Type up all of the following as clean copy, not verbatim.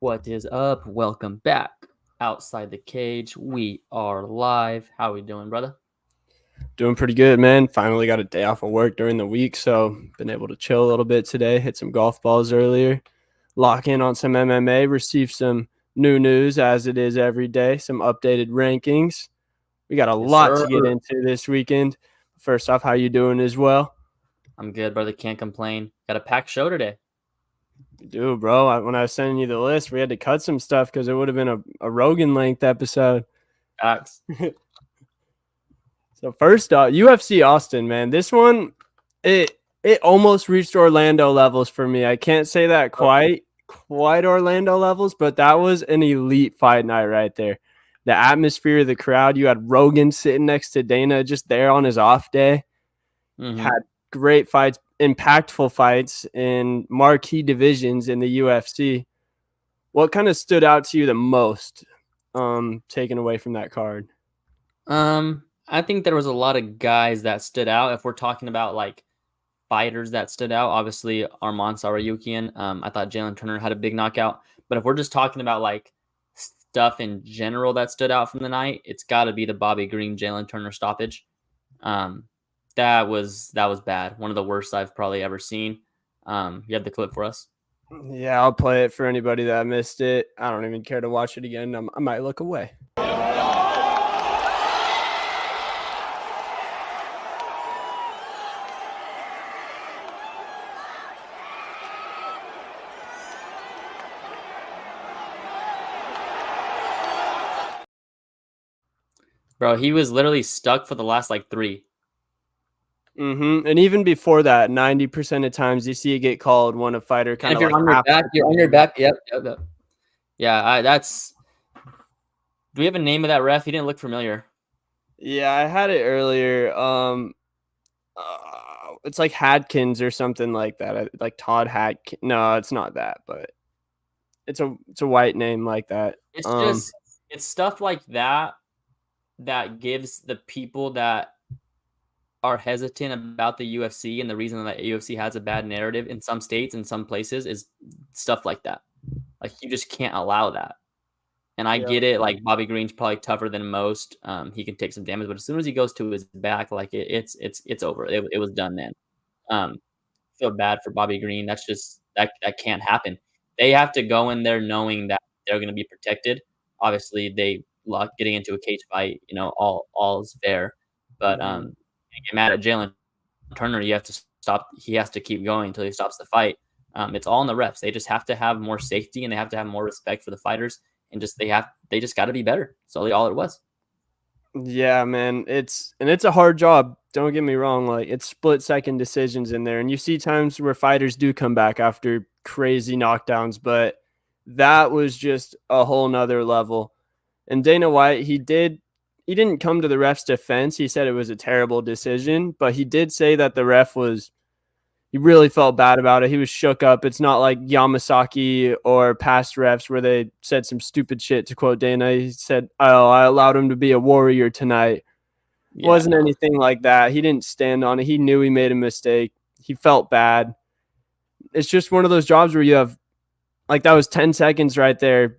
What is up? Welcome back. Outside the cage, we are live. How we doing, brother? Doing pretty good, man. Finally got a day off of work during the week, so been able to chill a little bit today. Hit some golf balls earlier, lock in on some MMA, receive some new news as it is every day, some updated rankings. We got a Yes, lot sir. to get into this weekend. First off, how you doing as well? I'm good, brother. Can't complain. Got a packed show today. Dude, bro, when I was sending you the list, we had to cut some stuff because it would have been a Rogan length episode. Facts. So first up, UFC Austin, man. This one, it almost reached Orlando levels for me. I can't say that quite Orlando levels, but that was an elite fight night right there. The atmosphere, the crowd. You had Rogan sitting next to Dana, just there on his off day. Had great fights, impactful fights in marquee divisions in the UFC. What kind of stood out to you the most, taken away from that card? I think there was a lot of guys that stood out. If we're talking about like fighters that stood out, obviously Arman Tsarukyan. I thought Jalen Turner had a big knockout. But if we're just talking about like stuff in general that stood out from the night, it's got to be the Bobby Green Jalen Turner stoppage. That was bad. One of the worst I've probably ever seen. You have the clip for us? Yeah, I'll play it for anybody that missed it. I don't even care to watch it again. I might look away. Bro, he was literally stuck for the last like 3. And even before that, 90% of times you see it get called when a fighter kind of If you're like on your back, you're on your back. Yep. Yeah, that's. Do we have a name of that ref? He didn't look familiar. Yeah, I had it earlier. It's like Hadkins or something like that. Like Todd Hadkins. No, it's not that, but it's a white name like that. It's just it's stuff like that that gives the people that are hesitant about the UFC, and the reason that UFC has a bad narrative in some states and some places is stuff like that. Like you just can't allow that. And I get it. Like Bobby Green's probably tougher than most. He can take some damage, but as soon as he goes to his back, like it's over. It was done then. Feel bad for Bobby Green. That's just that can't happen. They have to go in there knowing that they're going to be protected. Obviously, they luck getting into a cage fight. All is fair, but you get mad at Jalen Turner. You have to stop. He has to keep going until he stops the fight. It's all in the refs. They just have to have more safety and they have to have more respect for the fighters. And they just got to be better. That's all it was. Yeah, man. It's a hard job. Don't get me wrong. Like it's split second decisions in there. And you see times where fighters do come back after crazy knockdowns, but that was just a whole nother level. And Dana White, he didn't come to the ref's defense. He said it was a terrible decision, but he did say that the ref he really felt bad about it. He was shook up. It's not like Yamasaki or past refs where they said some stupid shit, to quote Dana. He said, "Oh, I allowed him to be a warrior tonight." Yeah, wasn't anything like that. He didn't stand on it. He knew he made a mistake. He felt bad. It's just one of those jobs where you have, like, that was 10 seconds right there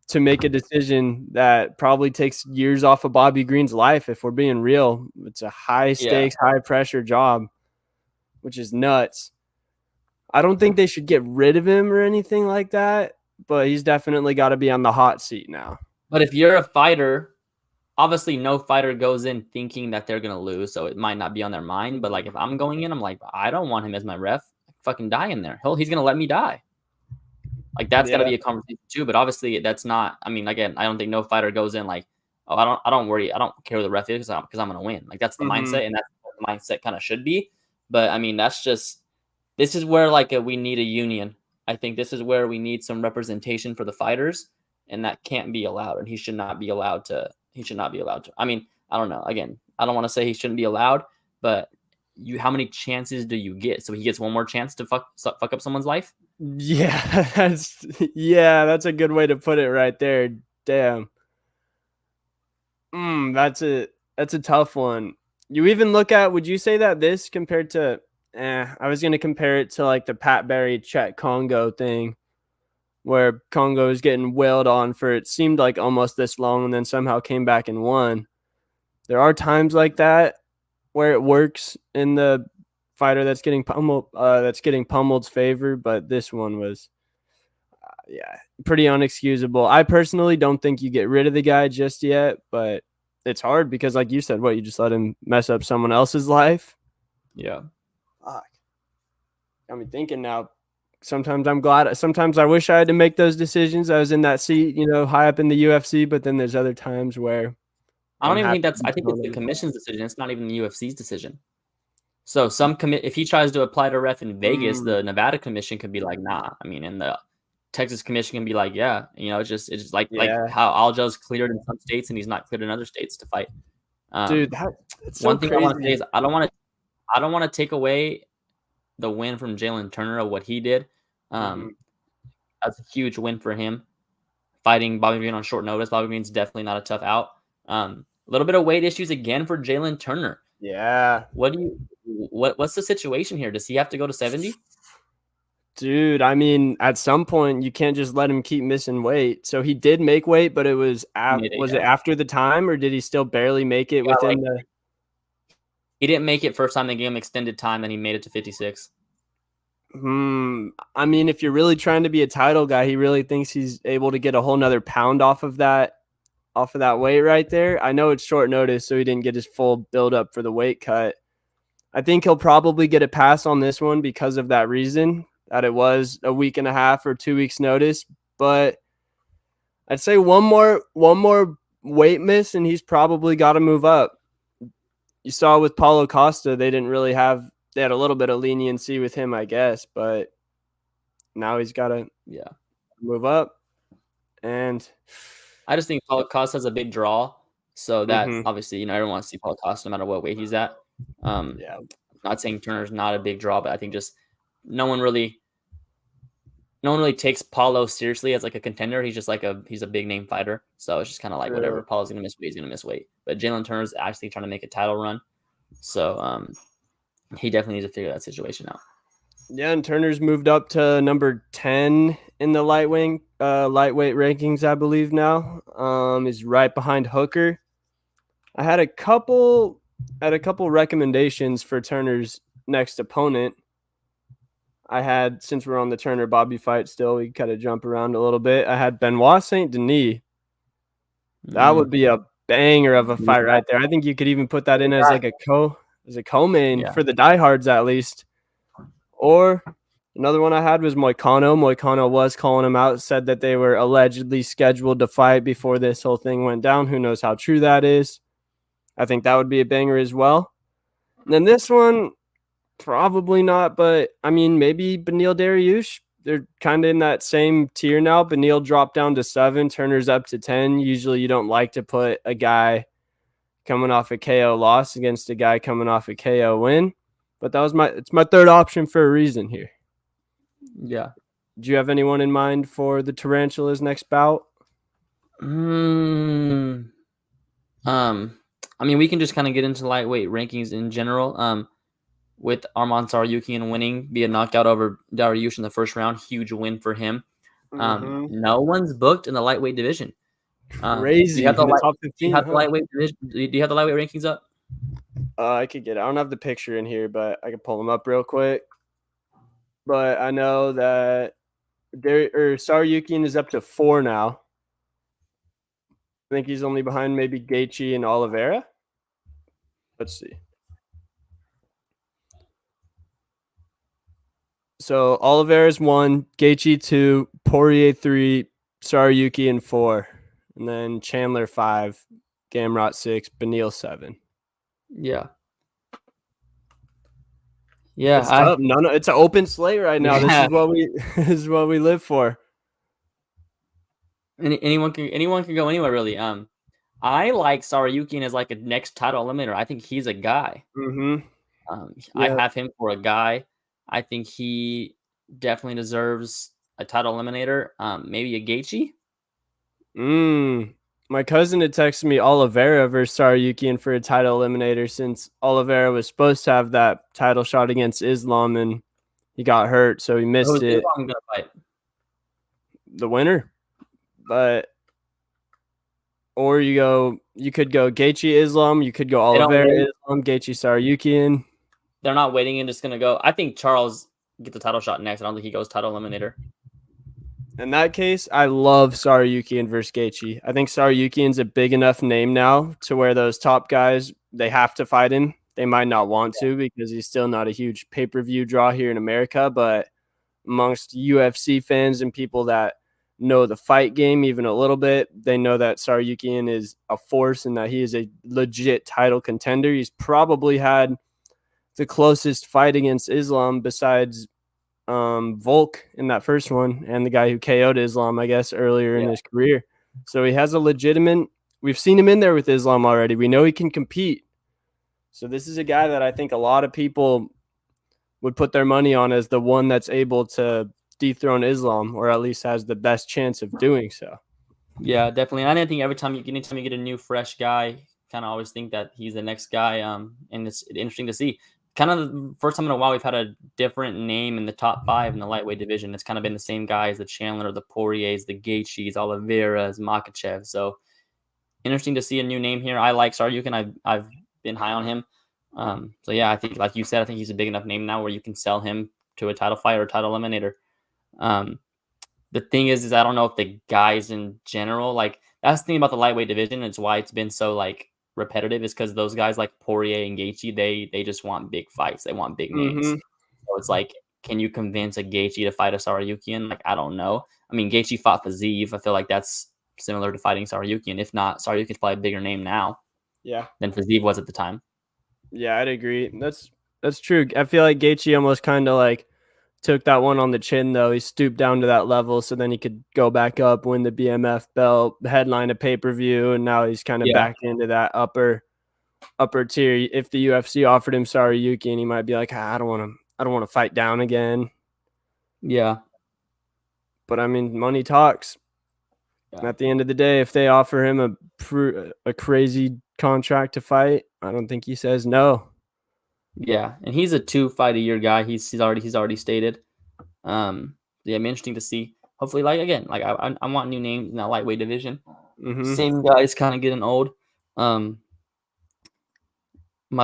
to make a decision that probably takes years off of Bobby Green's life. If we're being real, it's a high stakes, high pressure job, which is nuts. I don't think they should get rid of him or anything like that, but he's definitely got to be on the hot seat now. But if you're a fighter, obviously no fighter goes in thinking that they're going to lose, so it might not be on their mind. But like if I'm going in, I'm like, I don't want him as my ref. Fucking die in there. He's going to let me die. Like that's got to be a conversation too. But obviously that's not. I mean, again, I don't think no fighter goes in like, oh, I don't worry. I don't care who the ref is because I'm going to win. Like that's the mindset, and that's what the mindset kind of should be. But I mean, that's just. This is where we need a union. I think this is where we need some representation for the fighters, and that can't be allowed. And he should not be allowed to. I mean, I don't know. Again, I don't want to say he shouldn't be allowed, but how many chances do you get? So he gets one more chance to fuck up someone's life? Yeah, that's a good way to put it right there. Damn. That's a tough one. You even look at, would you say that this compared to I was going to compare it to like the Pat Barry Chet Congo thing. where Congo was getting wailed on for it seemed like almost this long and then somehow came back and won. There are times like that where it works in the fighter that's getting pummeled's favor, but this one was pretty unexcusable. I personally don't think you get rid of the guy just yet, but it's hard because, like you said, you just let him mess up someone else's life? Yeah. Fuck. Got me thinking now. Sometimes I'm glad. Sometimes I wish I had to make those decisions. I was in that seat, high up in the UFC, but then there's other times where I don't I'm even happy think that's. to I be think thrown it's the in. commission's decision. It's not even the UFC's decision. So if he tries to apply to ref in Vegas, the Nevada commission could be like, nah. I mean, and the Texas commission can be like, yeah. It's just like how Aljo's cleared in some states and he's not cleared in other states to fight. Dude, it's so one thing crazy. I want to say is I don't want to take away the win from Jalen Turner of what he did. That's a huge win for him. Fighting Bobby Green on short notice. Bobby Green's definitely not a tough out. A little bit of weight issues again for Jalen Turner. Yeah. What's the situation here? Does he have to go to 70? Dude, I mean, at some point you can't just let him keep missing weight. So he did make weight, but it was it after the time, or did he still barely make it within the? He didn't make it first time they gave him extended time, then he made it to 56. I mean, if you're really trying to be a title guy, he really thinks he's able to get a whole nother pound off of that weight right there. I know it's short notice, so he didn't get his full build up for the weight cut. I think he'll probably get a pass on this one because of that reason, that it was a week and a half or 2 weeks notice. But I'd say one more weight miss and he's probably got to move up. You saw with Paulo Costa, they had a little bit of leniency with him, I guess, but now he's got to move up. And I just think Paulo Costa has a big draw, so that obviously everyone wants to see Paulo Costa no matter what weight he's at. Not saying Turner's not a big draw, but I think just no one really takes Paulo seriously as like a contender. He's just like he's a big name fighter, so it's just kind of like whatever. Paulo's gonna miss weight, he's gonna miss weight. But Jalen Turner's actually trying to make a title run, so he definitely needs to figure that situation out. Yeah, and Turner's moved up to number 10 in the lightweight rankings, I believe now. Is right behind Hooker. I had a couple recommendations for Turner's next opponent. I had, since we're on the Turner Bobby fight still, we kind of jump around a little bit. I had Benoit Saint Denis. That would be a banger of a fight right there. I think you could even put that in as like a co-main for the diehards at least. Or another one I had was Moicano. Moicano was calling him out, said that they were allegedly scheduled to fight before this whole thing went down. Who knows how true that is? I think that would be a banger as well. And then this one, probably not, but I mean, maybe Beneil Dariush. They're kind of in that same tier now. Beneil dropped down to 7, Turner's up to 10. Usually you don't like to put a guy coming off a KO loss against a guy coming off a KO win. But it's my third option for a reason here. Yeah. Do you have anyone in mind for the Tarantula's next bout? I mean, we can just kind of get into lightweight rankings in general. With Arman Tsarukyan winning via knockout over Dariush in the first round, huge win for him. No one's booked in the lightweight division. Crazy. Do you have the top 15? Do you have the lightweight division? Do you have the lightweight rankings up? I could get it. I don't have the picture in here, but I can pull them up real quick. But I know that Tsarukyan is up to 4 now. I think he's only behind maybe Gaethje and Oliveira. Let's see. So Oliveira's 1, Gaethje 2, Poirier 3, Tsarukyan 4, and then Chandler 5, Gamrot 6, Beneil 7. Yeah. It's tough. It's an open slate right now. Yeah. This is what we live for. Anyone can go anywhere really. I like Tsarukyan as like a next title eliminator. I think he's a guy. I have him for a guy. I think he definitely deserves a title eliminator. Maybe a Gaethje. My cousin had texted me Oliveira versus Tsarukyan for a title eliminator, since Oliveira was supposed to have that title shot against Islam and he got hurt, so he missed it. Islam gonna fight? the winner. But or you could go Gaethje Islam, you could go They don't Oliveira wait. Islam, Gaethje Saryukian. They're not waiting and just gonna go. I think Charles gets the title shot next. I don't think he goes title eliminator. In that case, I love Saryukian versus Gaethje. I think Saryukian's a big enough name now to where those top guys, they have to fight him. They might not want to because he's still not a huge pay-per-view draw here in America, but amongst UFC fans and people that know the fight game even a little bit, they know that Saryukian is a force and that he is a legit title contender. He's probably had the closest fight against Islam besides Volk in that first one and the guy who KO'd Islam, I guess, earlier in his career. So he has a legitimate, we've seen him in there with Islam already. We know he can compete. So this is a guy that I think a lot of people would put their money on as the one that's able to dethrone Islam, or at least has the best chance of doing so. Yeah, definitely. And I think anytime you get a new fresh guy, kind of always think that he's the next guy. And it's interesting to see. Kind of the first time in a while we've had a different name in the top 5 in the lightweight division. It's kind of been the same guys: the Chandler, the Poiriers, the Gaethjes, Oliveira's, Makhachev. So interesting to see a new name here. I like Saryukin. I've been high on him. So yeah, I think, like you said, I think he's a big enough name now where you can sell him to a title fight or a title eliminator. The thing is I don't know if the guys in general, like, that's the thing about the lightweight division. It's why it's been so like repetitive, is because those guys like Poirier and Gaethje, they just want big fights. They want big names. So it's like, can you convince a Gaethje to fight a Saryukian? Like, I don't know. I mean, Gaethje fought Fiziev. I feel like that's similar to fighting Saryukian. If not, Saryukian's probably a bigger name now than Fiziev was at the time. Yeah, I'd agree. That's true. I feel like Gaethje almost kind of like took that one on the chin, though. He stooped down to that level so then he could go back up, win the BMF belt, headline a pay-per-view, and now he's kind of back into that upper tier. If the UFC offered him Saryukian, he might be like, I don't want to fight down again. Yeah. But I mean, money talks. Yeah. At the end of the day, if they offer him a crazy contract to fight, I don't think he says no. Yeah, and he's a 2-fight-a-year guy. He's already stated. Yeah, I'm interesting to see. Hopefully, like, again, like I want new names in that lightweight division. Same guys kind of getting old. My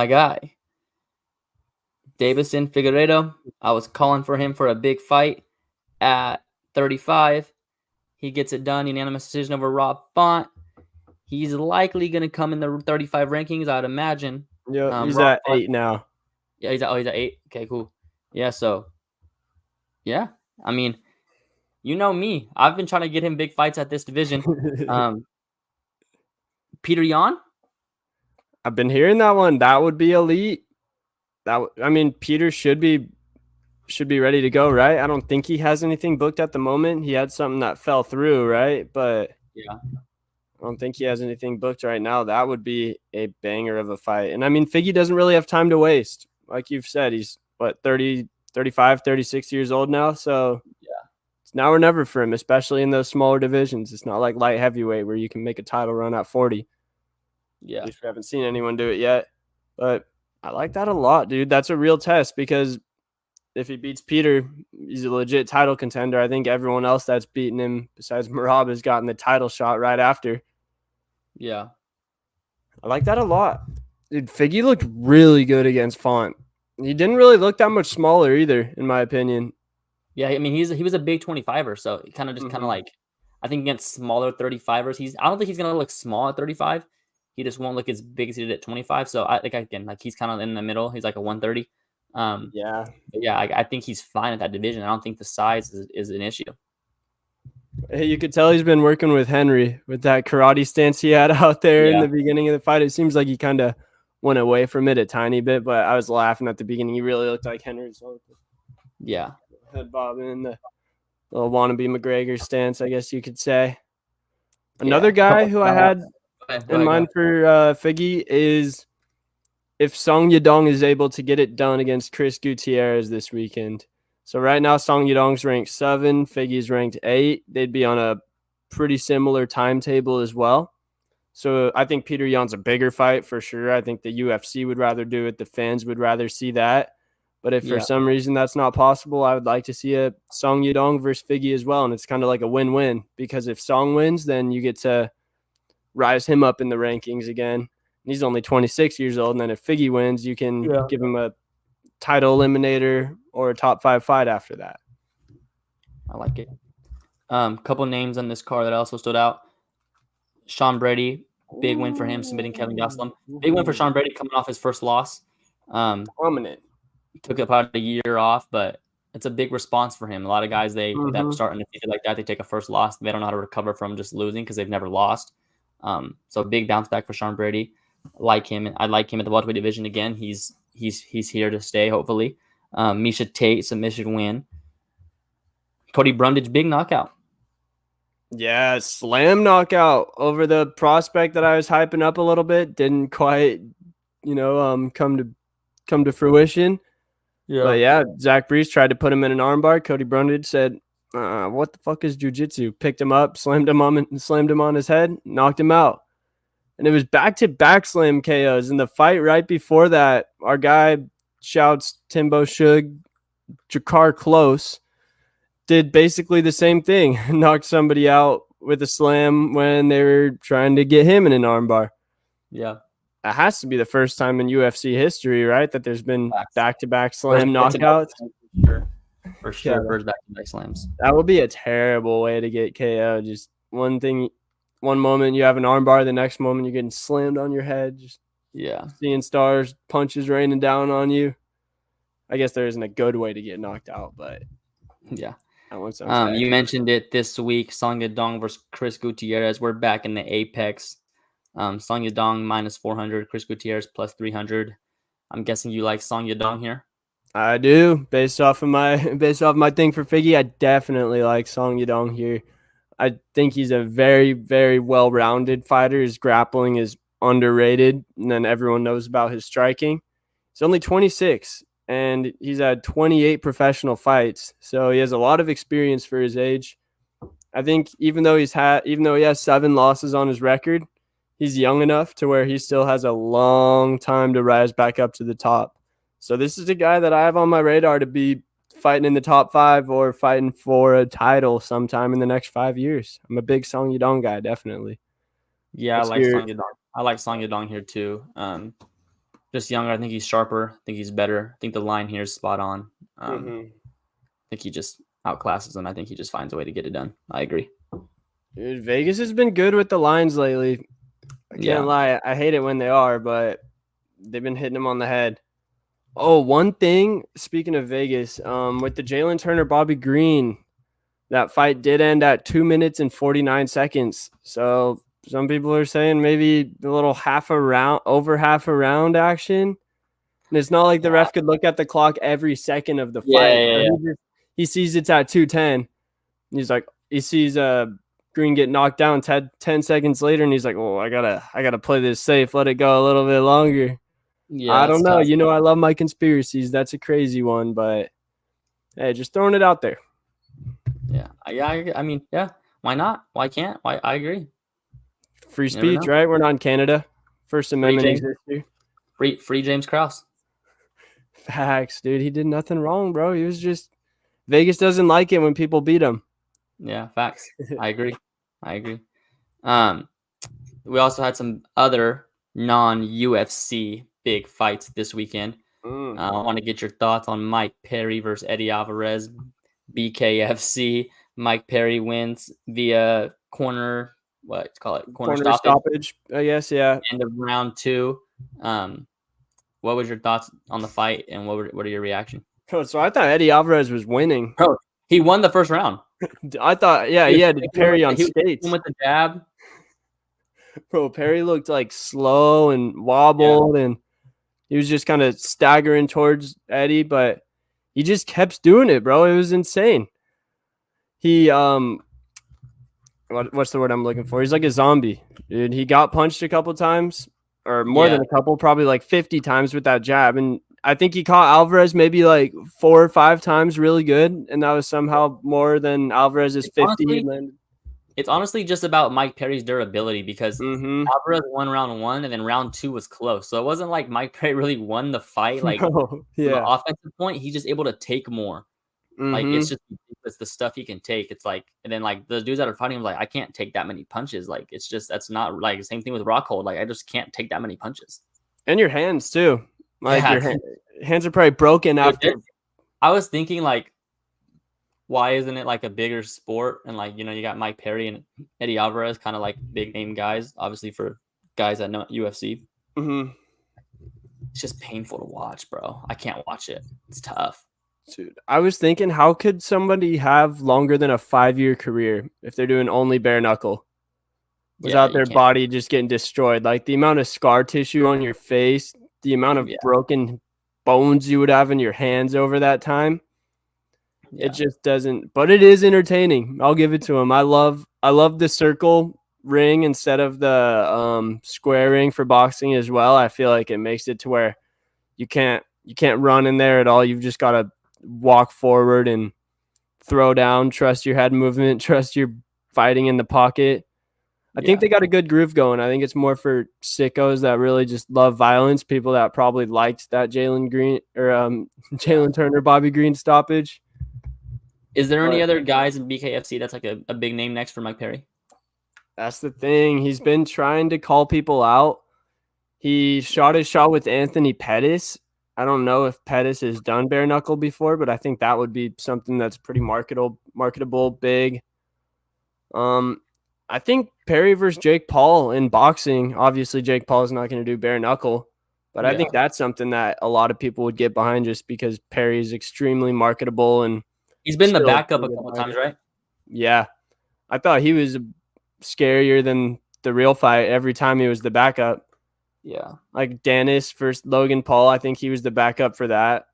guy, Davison Figueiredo. I was calling for him for a big fight at 35. He gets it done, unanimous decision over Rob Font. He's likely going to come in the 35 rankings, I'd imagine. Yeah, he's at 8 now. Yeah, he's at 8. Okay, cool. Yeah, so yeah, I mean, you know me. I've been trying to get him big fights at this division. Peter Yan? I've been hearing that one. That would be elite. I mean, Peter should be ready to go, right? I don't think he has anything booked at the moment. He had something that fell through, right? But yeah, I don't think he has anything booked right now. That would be a banger of a fight. And I mean, Figgy doesn't really have time to waste. Like you've said, he's 30, 35, 36 years old now. So yeah, it's now or never for him, especially in those smaller divisions. It's not like light heavyweight where you can make a title run at 40. Yeah. At least we haven't seen anyone do it yet. But I like that a lot, dude. That's a real test because if he beats Peter, he's a legit title contender. I think everyone else that's beaten him besides Merab has gotten the title shot right after. Yeah. I like that a lot. Dude, Figgy looked really good against Font. He didn't really look that much smaller either, in my opinion. Yeah, I mean, he was a big 25er, so kind of like, I think against smaller 35ers, I don't think he's gonna look small at 35. He just won't look as big as he did at 25. So I think, again, like, he's kind of in the middle. He's like a 130. Yeah, I think he's fine at that division. I don't think the size is an issue. Hey, you could tell he's been working with Henry with that karate stance he had out there in the beginning of the fight. It seems like he kind of went away from it a tiny bit, but I was laughing at the beginning. He really looked like Henry. Yeah. Head bobbing, the little wannabe McGregor stance, I guess you could say. Another guy who I had in mind for Figgy is if Song Yadong is able to get it done against Chris Gutierrez this weekend. So right now, Song Yadong's ranked 7, Figgy's ranked 8. They'd be on a pretty similar timetable as well. So I think Peter Yan's a bigger fight for sure. I think the UFC would rather do it. The fans would rather see that. But if for Yeah, some reason that's not possible, I would like to see a Song Yadong versus Figgy as well. And it's kind of like a win-win, because if Song wins, then you get to rise him up in the rankings again. He's only 26 years old. And then if Figgy wins, you can yeah, give him a title eliminator or a top 5 fight after that. I like it. Couple names on this card that also stood out. Sean Brady, big win for him, submitting Kevin Gastelum. Big win for Sean Brady coming off his first loss. Dominant. Took about a year off, but it's a big response for him. A lot of guys that start undefeated like that, they take a first loss. They don't know how to recover from just losing because they've never lost. So big bounce back for Sean Brady. I like him at the welterweight division again. He's here to stay, hopefully. Misha Tate, submission win. Cody Brundage, big knockout. Yeah, slam knockout over the prospect that I was hyping up a little bit. Didn't quite, come to fruition. Yeah. But yeah, Zach Brees tried to put him in an armbar. Cody Brundage said, "What the fuck is jiu-jitsu?" Picked him up, slammed him on his head, knocked him out. And it was back-to-back slam KOs. In the fight right before that, our guy shouts Timbo Shug, Jakar Close, did basically the same thing. Knocked somebody out with a slam when they were trying to get him in an armbar. Yeah. It has to be the first time in UFC history, right, that there's been back-to-back slam knockouts. For sure, first back-to-back slams. That would be a terrible way to get KO. Just one moment you have an armbar, the next moment you're getting slammed on your head. Just seeing stars, punches raining down on you. I guess there isn't a good way to get knocked out, but yeah. You mentioned it this week. Song Yadong versus Chris Gutierrez. We're back in the Apex. Song Yadong minus 400, Chris Gutierrez plus 300. I'm guessing you like Song Yadong here. I do. Based off my thing for Figgy, I definitely like Song Yadong here. I think he's a very, very well-rounded fighter. His grappling is underrated, and then everyone knows about his striking. He's only 26, and he's had 28 professional fights, so he has a lot of experience for his age. I think even though he has 7 losses on his record, he's young enough to where he still has a long time to rise back up to the top. So this is a guy that I have on my radar to be fighting in the top 5 or fighting for a title sometime in the next 5 years. I'm a big Song Yadong guy, definitely. Yeah, I like Song Yadong. I like Song Yadong here too. Just younger. I think he's sharper. I think he's better. I think the line here is spot on. I think he just outclasses him. I think he just finds a way to get it done. I agree. Dude, Vegas has been good with the lines lately. I can't lie. I hate it when they are, but they've been hitting him on the head. Oh, one thing, speaking of Vegas, with the Jalen Turner, Bobby Green, that fight did end at 2 minutes and 49 seconds. So some people are saying maybe a little over half a round action. And it's not like the ref could look at the clock every second of the fight. Yeah. He sees it's at 2:10. He sees Green get knocked down 10 seconds later, and he's like, "Oh, I gotta play this safe. Let it go a little bit longer." Yeah, I don't know. Tough. I love my conspiracies. That's a crazy one, but hey, just throwing it out there. Yeah. I mean, yeah. Why not? Why can't? Why? I agree. Free speech, right? We're not in Canada. First Amendment exists here. Free James Krause. Facts, dude. He did nothing wrong, bro. He was just Vegas doesn't like it when people beat him. Yeah, facts. I agree. We also had some other non-UFC big fights this weekend. I want to get your thoughts on Mike Perry versus Eddie Alvarez, BKFC. Mike Perry wins via corner stoppage. I guess, yeah. End of round 2. What was your thoughts on the fight, and what are your reaction? So I thought Eddie Alvarez was winning. Bro, he won the first round. I thought, he had Perry on skates. With the jab. Bro, Perry looked like slow and wobbled, and he was just kind of staggering towards Eddie, but he just kept doing it, bro. It was insane. He, what's the word I'm looking for? He's like a zombie, dude. He got punched a couple times, or more than a couple, probably like 50 times with that jab. And I think he caught Alvarez maybe like 4 or 5 times really good, and that was somehow more than Alvarez's 50. Honestly, It's honestly just about Mike Perry's durability because Mm-hmm. Alvarez won round 1 and then round 2 was close. So it wasn't like Mike Perry really won the fight, like, No. from an Yeah. offensive point, he's just able to take more. Like, it's Mm-hmm. just it's the stuff he can take. It's like and then, like, the dudes that are fighting him, like, I can't take that many punches. Like, it's just that's not like, same thing with Rockhold. Like, I just can't take that many punches. And your hands too. Like Yeah, your hands are probably broken dude, after. I was thinking, like, why isn't it like a bigger sport? And like, you got Mike Perry and Eddie Alvarez, kind of like big name guys, obviously for guys that know UFC. Mm-hmm. It's just painful to watch, bro. I can't watch it. It's tough. Dude, I was thinking, how could somebody have longer than a 5-year career if they're doing only bare knuckle Yeah, without you their can't. body just getting destroyed? Like the amount of scar tissue on your face, the amount of Yeah, broken bones you would have in your hands over that time. It yeah, just doesn't, but it is entertaining. I'll give it to him. I love the circle ring instead of the square ring for boxing as well. I feel like it makes it to where you can't run in there at all. You've just got to walk forward and throw down, trust your head movement, trust your fighting in the pocket. I think yeah, they got a good groove going. I think it's more for sickos that really just love violence, people that probably liked that Jalen Green or yeah. Jalen Turner, Bobby Green stoppage. Is there any But other guys in BKFC that's like a big name next for Mike Perry? that's the thing. He's been trying to call people out. He shot his shot with Anthony Pettis. I don't know if Pettis has done bare knuckle before, but I think that would be something that's pretty marketable, big. Um, I think Perry versus Jake Paul in boxing. Obviously, Jake Paul is not going to do bare knuckle, but I think Yeah, that's something that a lot of people would get behind just because Perry is extremely marketable and he's been the still a backup pretty a good couple times, fighter. right? Yeah, I thought he was scarier than the real fight every time he was the backup. Yeah. Like Dennis versus Logan Paul, I think he was the backup for that.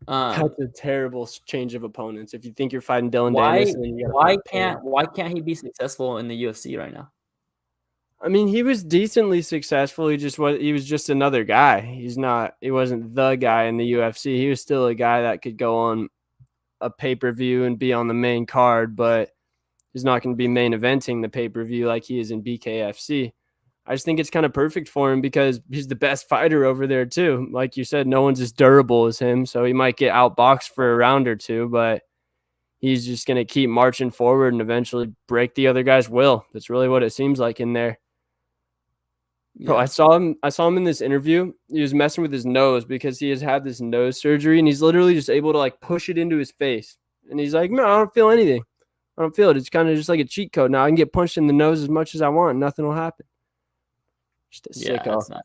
Um, That's a terrible change of opponents. If you think you're fighting Dylan why Dennis and then you got to why fight Perry. can't he be successful in the UFC right now? I mean, he was decently successful. He was just another guy. He wasn't the guy in the UFC. He was still a guy that could go on a pay-per-view and be on the main card, but he's not going to be main eventing the pay-per-view like he is in BKFC. I just think it's kind of perfect for him because he's the best fighter over there too. Like you said, no one's as durable as him, so he might get outboxed for a round or two, but he's just going to keep marching forward and eventually break the other guy's will. That's really what it seems like in there. Bro, I Yeah. saw him. I saw him in this interview. He was messing with his nose because he has had this nose surgery, and he's literally just able to like push it into his face. And he's like, "No, I don't feel anything. I don't feel it. It's kind of just like a cheat code. Now I can get punched in the nose as much as I want. Nothing will happen." Just a Yeah, sicko. that's not.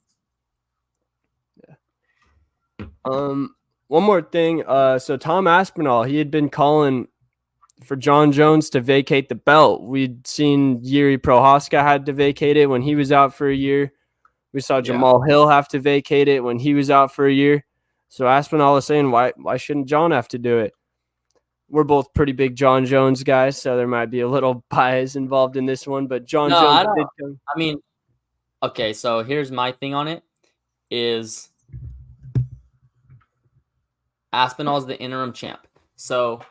Um, One more thing. So Tom Aspinall, he had been calling for John Jones to vacate the belt. We'd seen Yuri Prohaska had to vacate it when he was out for a year. We saw Yeah. Jamal Hill have to vacate it when he was out for a year. So Aspinall is saying, why shouldn't John have to do it? We're both pretty big John Jones guys, so there might be a little bias involved in this one. But John No, Jones I don't. did come. I mean, okay, so here's my thing on it is Aspinall's the interim champ. So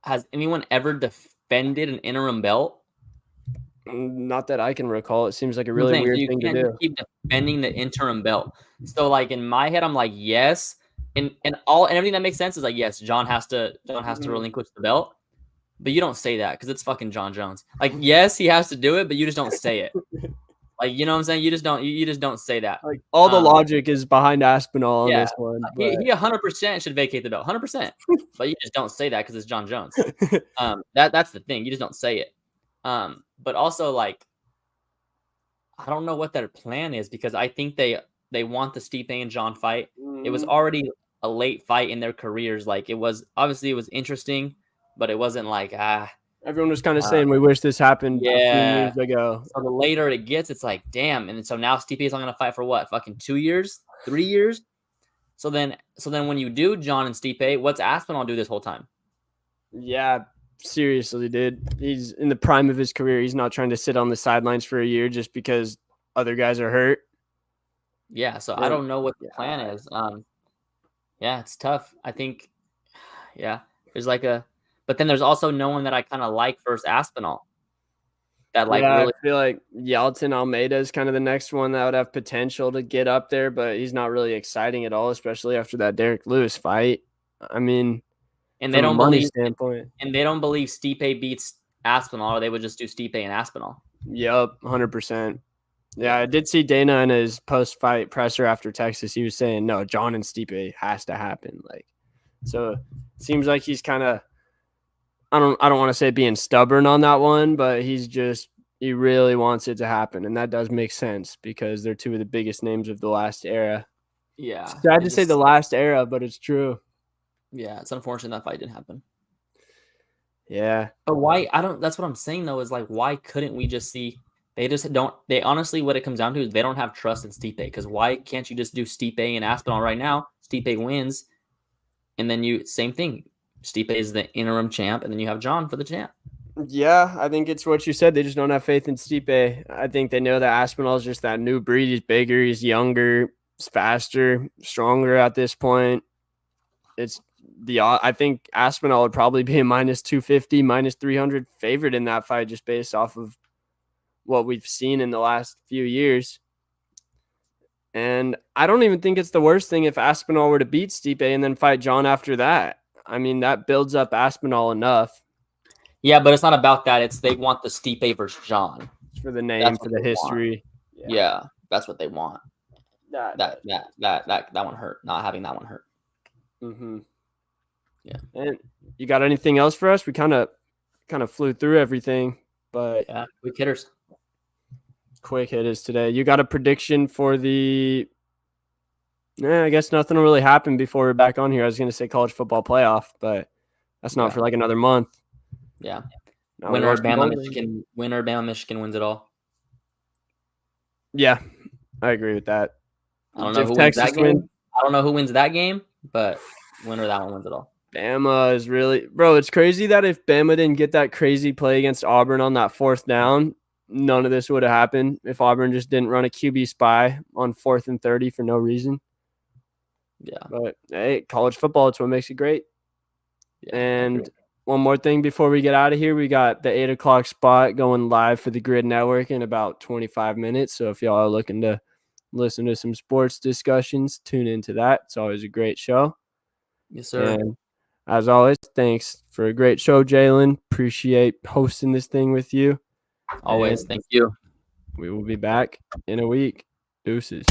has anyone ever defended an interim belt? Not that I can recall. It seems like a I'm really saying, so weird you thing to can't just do. keep defending the interim belt. So like in my head, I'm like, yes, and everything that makes sense is like, yes, John has to Mhm. relinquish the belt, but you don't say that because it's fucking John Jones. Like, yes, he has to do it, but you just don't say it. Like, you know what I'm saying? You just don't say that. Like all the Um, logic is behind Aspinall on yeah, this one, he but 100% should vacate the belt, 100%. But you just don't say that because it's John Jones. That's the thing. You just don't say it. But also like I don't know what their plan is because I think they want the Stipe and John fight. It was Mhm. already a late fight in their careers. Like it was interesting, but it wasn't like Everyone was kind of uh saying we wish this happened a few yeah. years ago. So the later it gets, it's like damn. And so now Stipe is not gonna fight for what? Fucking 2 years, 3 years. So then when you do John and Stipe, what's Aspinall do this whole time? Yeah, seriously, dude. He's in the prime of his career. He's not trying to sit on the sidelines for a year just because other guys are hurt. Yeah. So I And don't know what the plan yeah, is. Yeah, it's tough. I think, yeah, there's like a, But then there's also no one that I kind of like versus Aspinall. That like Yeah, really. I feel like Yalton Almeida is kind of the next one that would have potential to get up there, but he's not really exciting at all, especially after that Derek Lewis fight. I mean, And they from a don't money believe. standpoint. And they don't believe Stipe beats Aspinall, or they would just do Stipe and Aspinall. Yep, 100%. Yeah, I did see Dana in his post-fight presser after Texas. He was saying, no, John and Stipe has to happen. Like, so it seems like he's kind of, I don't want to say being stubborn on that one, but he really wants it to happen. And that does make sense because they're two of the biggest names of the last era. Yeah. Sad to say the last era, but it's true. Yeah, it's unfortunate that fight didn't happen. Yeah. But why? That's what I'm saying though, is like, why couldn't we just see? They honestly, what it comes down to is they don't have trust in Stipe. Because why can't you just do Stipe and Aspinall right now? Stipe wins, and then same thing. Stipe is the interim champ, and then you have John for the champ. Yeah, I think it's what you said. They just don't have faith in Stipe. I think they know that Aspinall is just that new breed. He's bigger, he's younger, he's faster, stronger at this point. I think Aspinall would probably be a minus 250, minus 300 favorite in that fight just based off of what we've seen in the last few years. And I don't even think it's the worst thing if Aspinall were to beat Stipe and then fight John after that. I mean, that builds up Aspinall enough. Yeah, but it's not about that. They want the Stipe versus John. It's for the name, for the history. Yeah, that's what they want. That one hurt. Not having that one hurt. Mm-hmm. Yeah. And you got anything else for us? We kind of flew through everything, but yeah, quick hitters. Quick hitters today. You got a prediction for the? I guess nothing will really happen before we're back on here. I was going to say college football playoff, but that's not for like another month. Yeah. Winner Bama Michigan wins it all. Yeah, I agree with that. I don't know who wins that game. I don't know who wins that game, but winner that one wins it all. Bama is really, bro. It's crazy that if Bama didn't get that crazy play against Auburn on that 4th down, none of this would have happened. If Auburn just didn't run a QB spy on 4th and 30 for no reason. Yeah. But hey, college football, it's what makes it great. Yeah, and one more thing before we get out of here, we got the 8 o'clock spot going live for the GRYD Network in about 25 minutes. So if y'all are looking to listen to some sports discussions, tune into that. It's always a great show. Yes, sir. And as always, thanks for a great show, Jalen. Appreciate hosting this thing with you. Always. Thank you. We will be back in a week. Deuces.